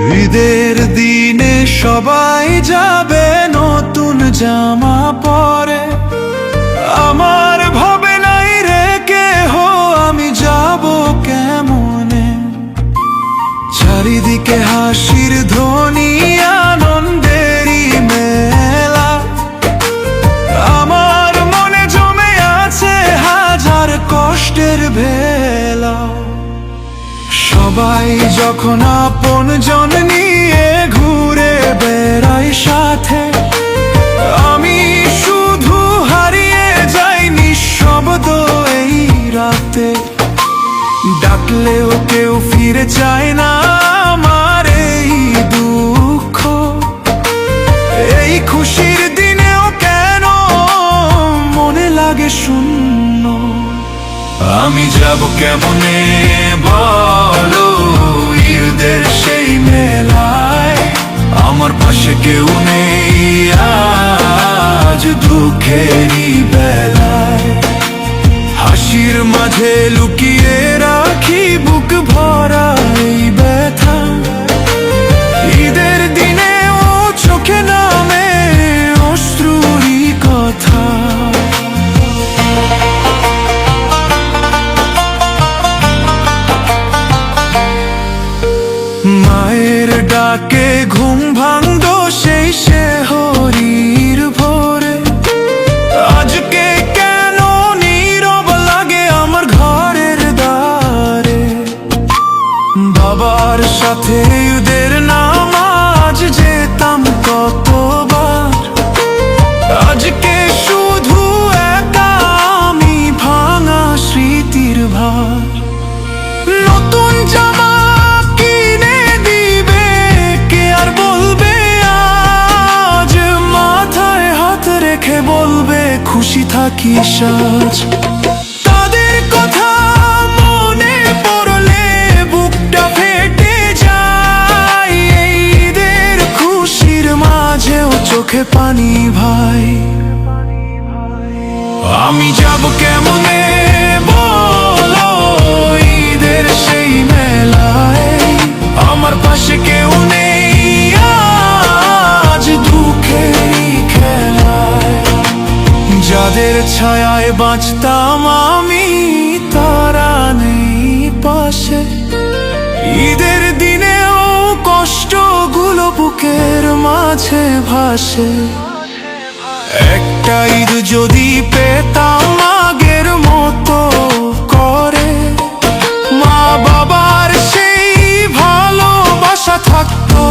ঈদের দিনে সবাই যাবে নতুন জামা পরে, আমার ভাবে নাই রে কেহ আমি যাব কেমনে। চারিদিকে হাসির ধ্বনি, আনন্দেরই মেলা, আমার মনে জমে আছে হাজার কষ্টের ভেলা। সবাই যখন আপনজন নিয়ে ঘুরে বেড়ায় সাথে, আমি শুধু হারিয়ে যাই নিঃশব্দ এই রাতে। ডাকলেও কেউ ফিরে চায় না আমার এই দুঃখ, এই খুশির দিনেও কেন মনে লাগে শূন্য। আমি যাব কেমনে বলো ঈদের সেই মেলায়, আমার পাশে কেউ নেই আজ দুঃখেরই বেলায়। হাসির মাঝে লুকিয়ে রাখি বুক ভরা এই ব্যথা, ঈদের দিনেও চোখে নামে অশ্রুরই কথা। মায়ের ডাকে ঘুম ভাঙলো সেই শেহরির ভোরে, আজকে কেন নীরব লাগে আমার ঘরের দ্বারে। বাবার সাথে ঈদের নামাজ যেতাম কতবার, আজকে শুধু একা আমি ভাঙা স্মৃতির ভার। নতুন জামা বলবে খুশি থাকি সাজ, তাদের কথা মনে পড়লে বুকটা ফেটে যায়। এই ঈদের খুশির মাঝেও চোখে পানি ভাই। আমি যাব কেমনে বলো ঈদের সেই মেলায়, আমার পাশে কেউ নেই আজ দুঃখেরই খেলায়। যাদের ছায়ায় বাঁচতাম আমি তারা নেই পাশে, ঈদের দিনেও কষ্টগুলো বুকের মাঝে ভাসে। একটা ঈদ যদি পেতাম আগের মতো করে, মা বাবার সেই ভালোবাসা থাকতো